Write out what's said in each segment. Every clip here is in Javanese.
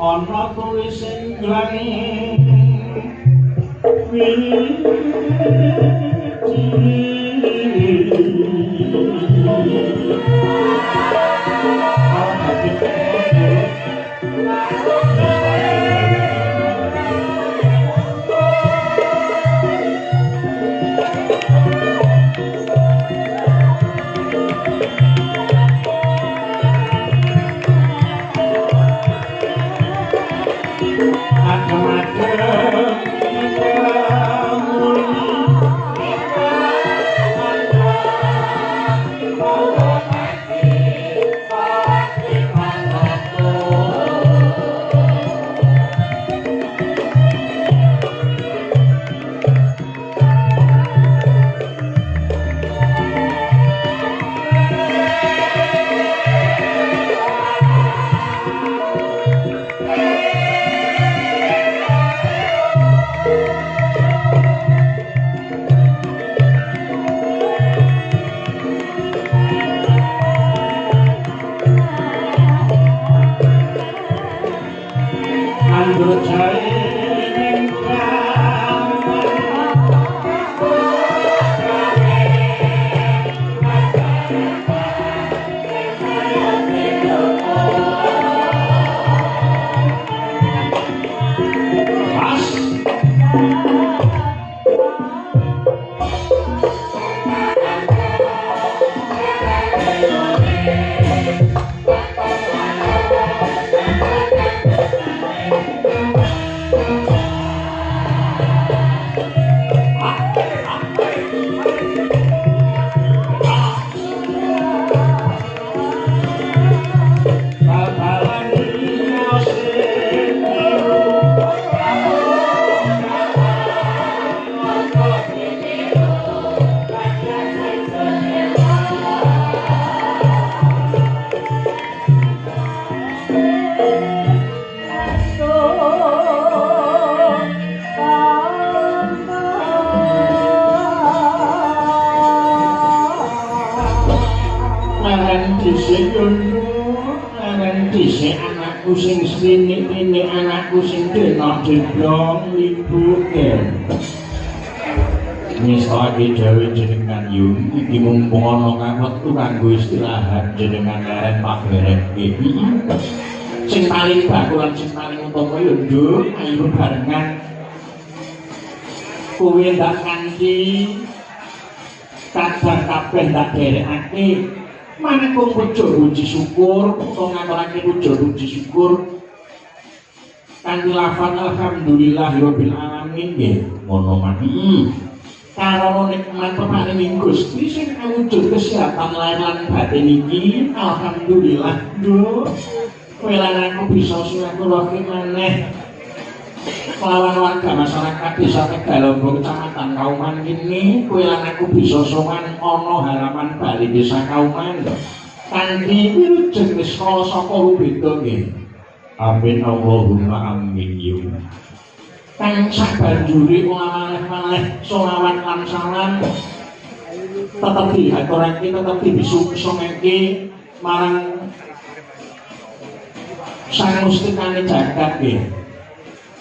ana tulisin langit sing sini anakku sing dena didong libuke misake dhewe jenengan yung iki mumpung ana kawektu kanggo istirahat jenengan leren Pak Berek iki sing paling bakulan sing paling utama yo nduk ayo barengan kowe ndak kanthi kadang kabeh ndak derekake mana kok pujo puji syukur kok ngaturake pujo puji syukur kanthi lafal alhamdulillahirabbil alamin nggih ngono mati karo nikmat peparing Gusti sing awujud kesehatan lahir lan batin iki alhamdulillah nduk kowe lan aku bisa silaturahmi maneh lawan warga masyarakat desa Tegalombo Kecamatan Kauman ini kowe lan aku bisa sowan ana halaman bali desa Kauman kanthi wilujeng saka rubeda nggih amin Allahumma amin ya kang sabanjure maneh selawat lan salam tetep diaturake tetep dibisungsungake marang sang mustikane jagat nggih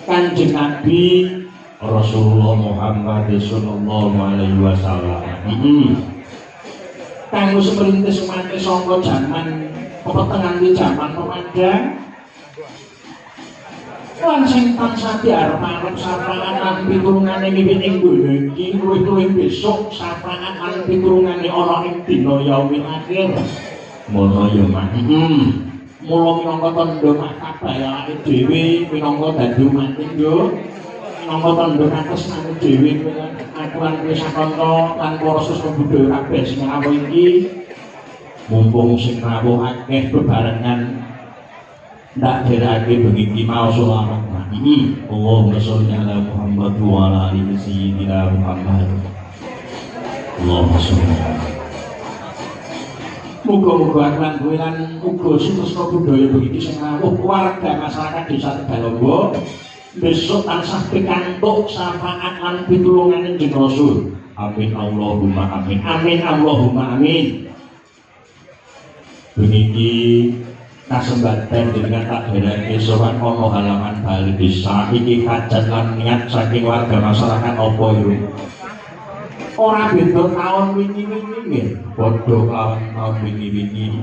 Kanjeng Nabi Rasulullah Muhammad sallallahu alaihi wasallam. Kanggo seperintis umat saka jaman pepetengan di jaman Ramadan lan sing tansah diarep sapaan lan pitulungane wiwit ing donya iki luwih-luwih besok sapaan lan pitulungane ana ing dina yaumil akhir mono ya mah. Mula minangka tandha makabayake dhewe minangka dadi umat yo minangka tandha katresnane dhewe aturan wis sakanta lan para sesuk budaya kabeh sing rawuh iki mumpung sing rawuh akeh bebarengan ndak derake bengi iki mau selawat. Allahumma sholli ala Muhammad wa ala ali sayyidina Muhammad. Allahumma sholli muga-muga aklan kowe lan uga sutresna budaya begitu sing rawuh warga masyarakat Desa Tegalombo besok tansah pikantuk syafaat lan pitulungane Kanjeng Rasul. Amin Allahumma amin. Amin Allahumma amin. Beniki kasembadan dengan tak dereke sowan ana halaman bali desa iki hajat lan niat saking warga masyarakat apa yo. Ora beda taun wingi-wingi nggih, padha kelawan taun wingi-wingi.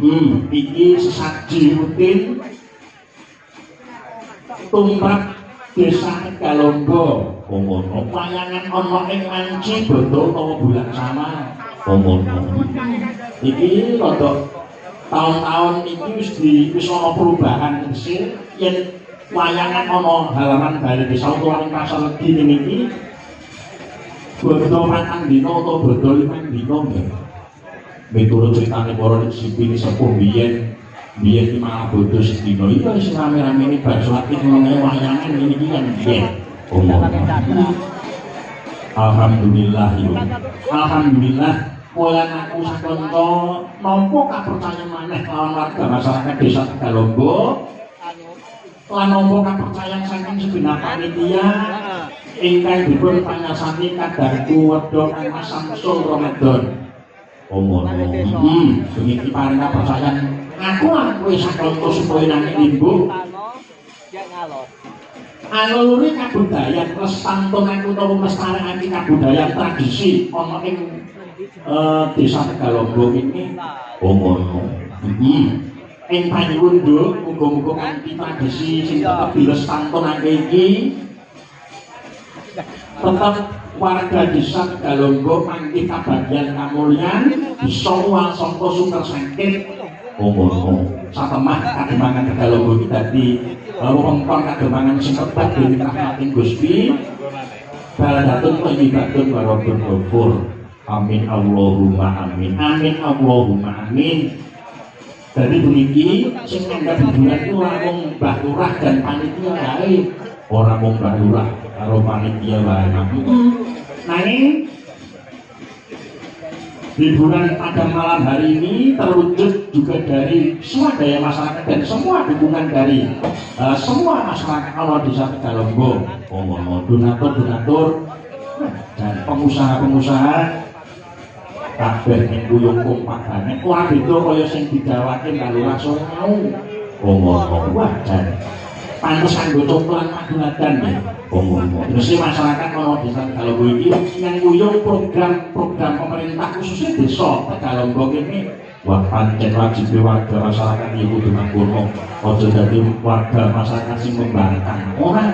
Iki sesaji rutin tumrap Desa Tegalombo. Ngono, wayangan ana ing wanci bondo utawa bulan sama. Ngono. Iki rada tahun-tahun iki wis ana perubahan kecil yen wayangan ana halaman bali desa utawa ing pasar legi niki. Bodo matang dina atau bodo limang dina nggih. Miturut critane para sipil sepuh biyen iki malah bodo sedina iki wis rame-ramene bar salat iki menenge wayangan iki kan biyen. Alhamdulillah yo. Alhamdulillah polan aku sakanta nampa kapercayan maneh lawan warga masyarakat Desa Tegalombo. Lan nampa kapercayan saking segenap panitia ingkang dipun panyasani kadarku wedha kang Mas Samsul Ramadan. Ngono. Bengi paring kapercayan aku lan kowe sakanta supaya nang limbo. Aluri kabudayan lestantun aku utawa lestarekake kabudayan tradisi ana ing Desa Tegalombo iki. Ngono. Ing panyuwun muga-muga kanthi tradisi sing tetep dilestunake iki tetap warga Desa Tegalombo mangke kabagyan kamulyan bisa wasangka sumber sakit. Ngono. Satemah kademangan Tegalombo iki dadi wewengkon kademangan sing tetep dening rahmating Gusti. Baladatun thayyibatun waradun ghafur. Amin Allahumma amin. Amin Allahumma amin. Dari buniki sing nganggap hiburan itu ora mung Mbah Lurah dan panitia wae. Ora mung Mbah Lurah karo panitia wae. Nanging hiburan pada malam hari ini terwujud juga dari swadaya masyarakat dan semua dukungan dari semua masyarakat Allah Desa Tegalombo. Donatur dan pengusaha-pengusaha kabeh ning kuyung kompak banget. Ora beda kaya sing didawake karo sore mau. Ngono wajan. Pantes kanggo contlan maduladan ya. Ngono. Terus masyarakat ana Desa Tegalombo iki yang kuyung program pemerintah khususnya Desa Tegalombo ini wah pancen wajib warga masyarakat iki kudu mangkono. Aja dadi warga masyarakat sing membangkang. Ora.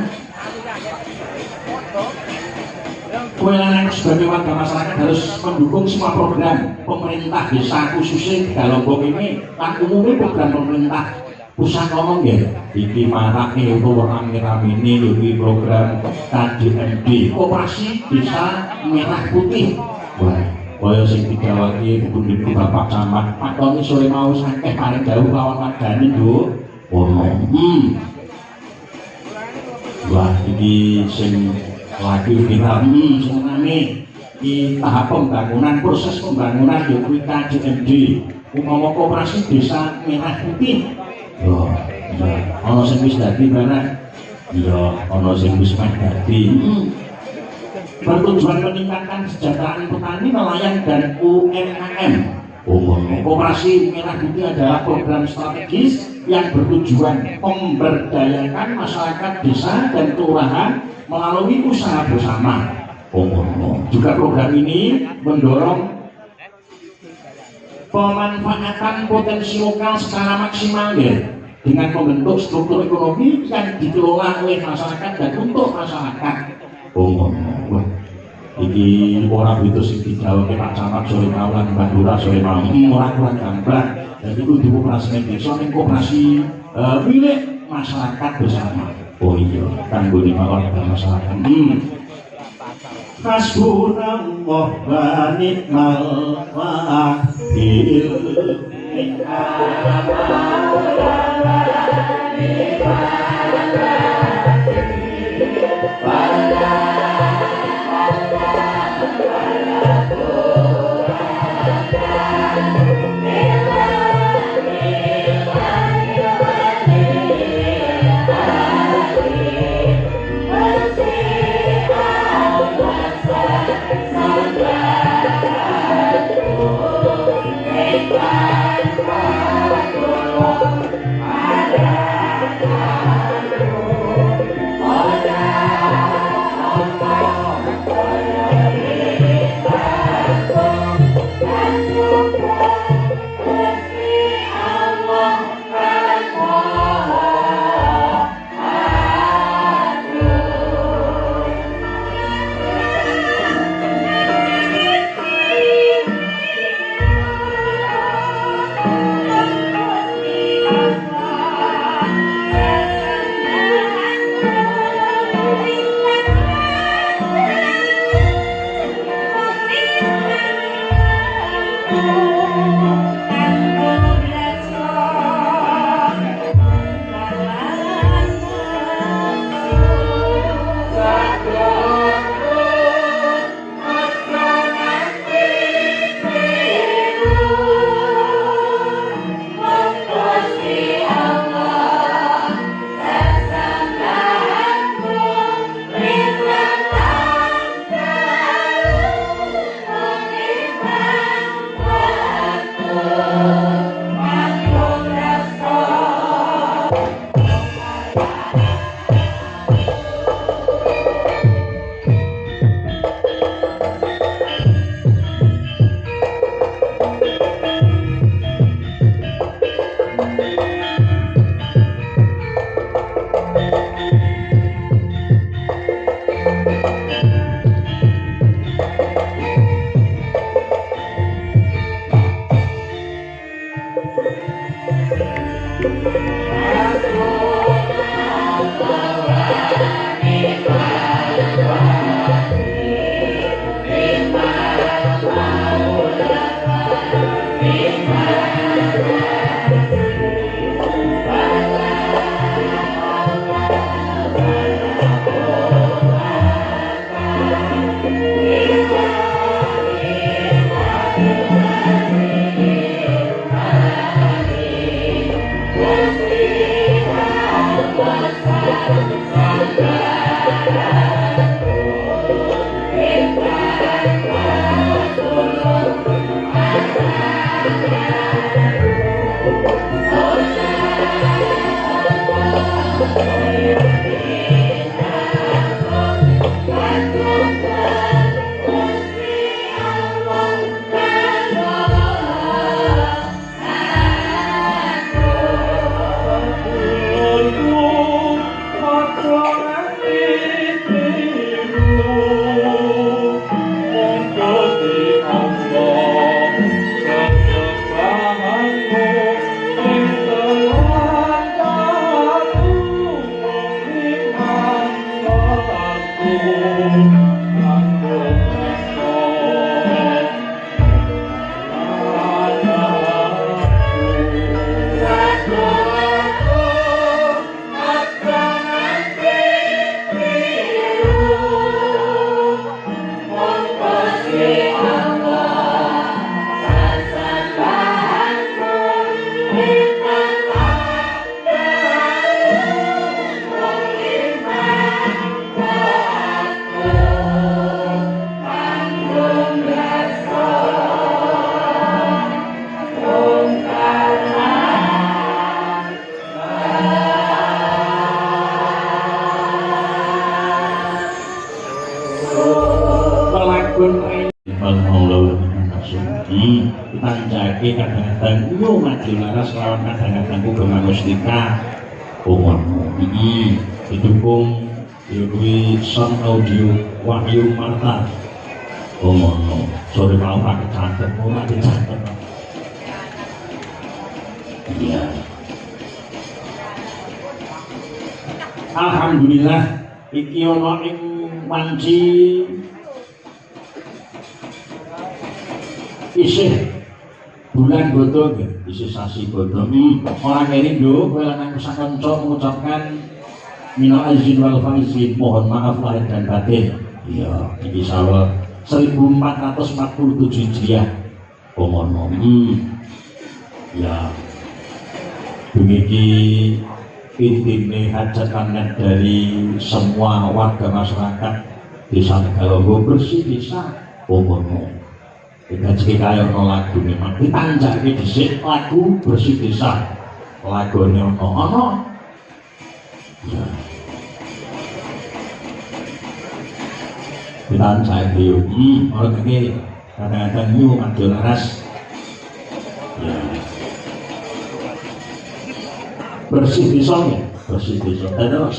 Kowe lan sebagai warga masyarakat harus mendukung semua program pemerintah desa khususnya Tegalombo ini lan umumnya program pemerintah pusat ngomong ya iki marake utawa rame-ramene iki program KDMD Koperasi Desa Merah Putih. Wah, kaya sing digawake Bupati Bapak Camat Patoni sore mau sakeh paring dawuh lawan wadani Nduk. Ono. Wah, iki sing lagi viral sebenarnya di tahap pembangunan proses pembangunan di KDMD umpama Koperasi Desa Merah Putih. Oh, iya. Ono sing wis dadi barang iya ono sing wis meh dadi bertujuan meningkatkan kesejahteraan petani, nelayan dan UMKM. Koperasi Merah Putih adalah program strategis yang bertujuan memberdayakan masyarakat desa dan kelurahan melalui usaha bersama. Juga program ini mendorong pemanfaatan potensi lokal secara maksimal ya, dengan membentuk struktur ekonomi yang dikelola oleh masyarakat dan untuk masyarakat. Ini orang itu sih dijawab ke Pak Camat sore kawan Bandura sore malam orang gambar dan itu di koperasi desa ini koperasi milik masyarakat bersama. Oh iya kan gue dimawar masyarakat. Hasbunallah wa ni'mal wakil. Alhamdulillah kita menjadi kadang-kadang itu maju laras lawan kadang-kadang hubungan mustika umur didukung di sound audio Wahyu Marta umur sorry mau pakai catet mau pakai catet iya alhamdulillah iki ono ing wanci isih bulan bodo isih sasi bodo orang ini do kowe lanang sakanca mengucapkan minal aizin wal faizin mohon maaf lahir dan batin iya iki sawal 1447 Hijriah pomono ya demikian intine hajatan dari semua warga masyarakat desa Tegalonggo bersih desa pomono kita kaya ono lagu nih mak ditanjake dhisik lagu bersih desa lagone ono ya ditanjake yo ora kene kadang-kadang yo maju laras ya bersih desa ya bersih desa terus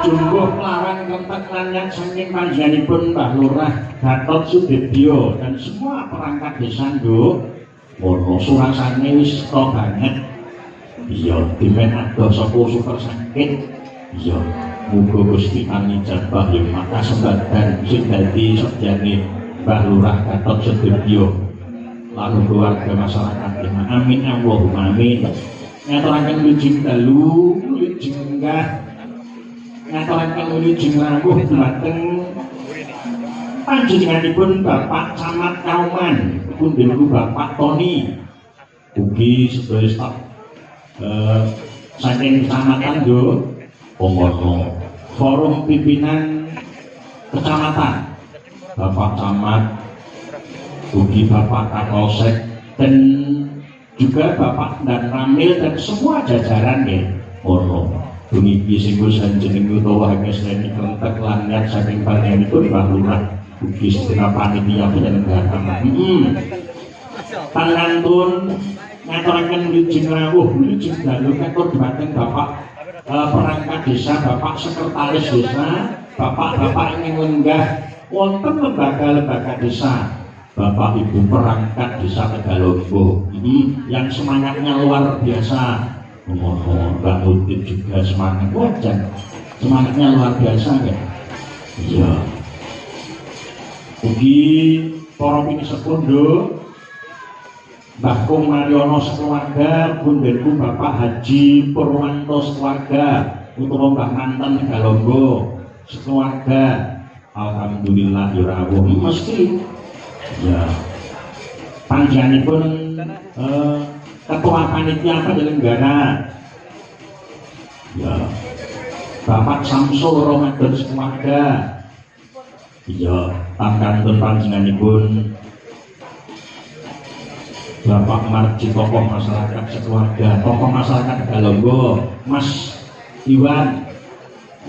jumbuh lawan kentek lanyak saking panjenenganipun Mbah Lurah Gatot Sudibyo dan semua perangkat desa Nduk mono surasane wis to banget iya dimen ado sapa super sakit iya muga Gusti panijabah ya maka sembadan sing dadi sejane Mbah Lurah Gatot Sudibyo lan keluarga masyarakat amin Allahumma amin ngaturaken wijing dalu wijing enggah ngaturaken wijing rawuh dhumateng panjenenganipun Bapak Camat Kauman pundi Bapak Tony ugi sedaya staf saking kecamatan yo pomono forum pimpinan kecamatan Bapak Camat ugi Bapak Kapolsek dan juga Bapak dan Ramil dan semua jajaran ya ono Dungi singgung sanjeneng utawa hagesreni kentek langat saking panjenenganipun Mbah Lurah ugi setengah panitia penyelenggara pangantun ngaturaken wijing rawuh wijing dalu katur dhumateng Bapak perangkat desa Bapak sekretaris desa Bapak-bapak ingin lenggah wonten lembaga-lembaga desa Bapak Ibu perangkat desa Tegalonggo yang semangatnya luar biasa Mbak Udin juga semangat wajan semangatnya luar biasa ya. Iya. Ugi para pinisepundo Mbah Kung Mariono sekeluarga, bunderku Bapak Haji Purwanto sekeluarga, utawa Mbah Manten Galonggo sekeluarga. Alhamdulillah ya rawuh mesti ya panjenenganipun ketua panitia penyelenggara ya Bapak Samsul Ramadan sekeluarga ya pangkantun panjenenganipun Bapak Marji tokoh masyarakat sekeluarga, tokoh masyarakat Galonggo Mas Iwan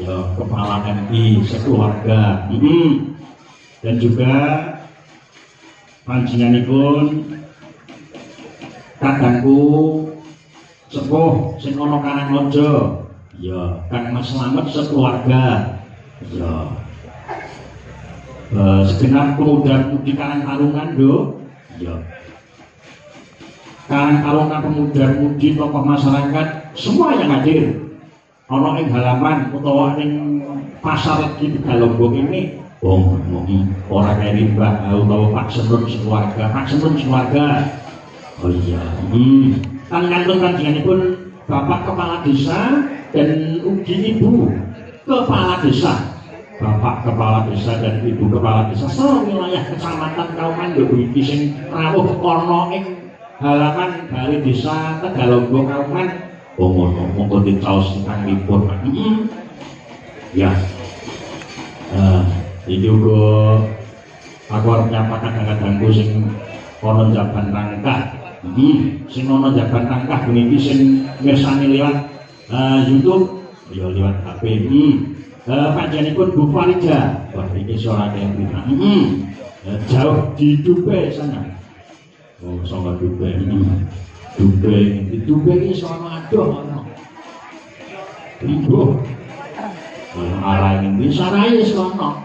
ya kepala MI sekeluarga dan juga panjenenganipun kadangku sepuh sing ana Karanglojo ya Kang Mas Slamet sekeluarga ya segenap pemuda-pemudi Karangtarungan do ya Karangtarungan pemuda-pemudi tokoh masyarakat semua yang hadir ana ing halaman utawa ing pasar di Galonggo ini orang dari Mbak utawa Pak Senun sekeluarga, Pak Senun sekeluarga. Oh iya, kantun panjenenganipun Bapak Kepala Desa dan ugi Ibu Kepala Desa, Bapak Kepala Desa dan Ibu Kepala Desa wilayah Kecamatan Kauman iki sing rawuh ana ing halaman Balai Desa Tegalonggo Kauman. Monggo dicaos kangipun. Ya. Iki uga aku arep nyapa kadang-kadangku sing ana jaban rangkah. Sing ana jaban rangkah puniki sing mirsani lewat YouTube ya lewat HP. Panjenenganipun Bu Farida. Wah iki suarane yang pina. Jauh di Dubai sana. Oh, sama Dubai. Dubai ini soalnya adoh ibu arah ini sarai soalnya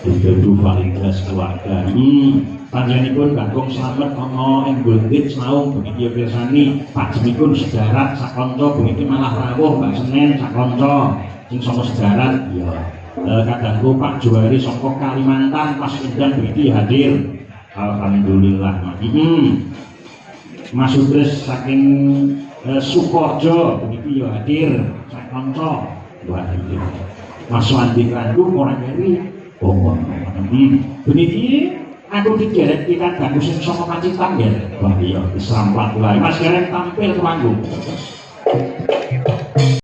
itu validas keluarga panjenenganipun Bagong Slamet ana ing Gultit Slaung begitu pirsani panjenenganipun sedarat sakonco begitu malah rawuh Mbak Senen sakonco sing sama sedarat ya kadangku Pak Juwari saka Kalimantan Mas Indan begitu hadir. Alhamdulillah. Mas Udres saking Sukoharjo begitu ya hadir sak kanca hadir. Mas Wandi Krandu orang dari Bogor. Beniki aku digeret kita bagus sing saka Pacitan ya. Wah iya disamplat wae. Mas Gareng tampil ke panggung.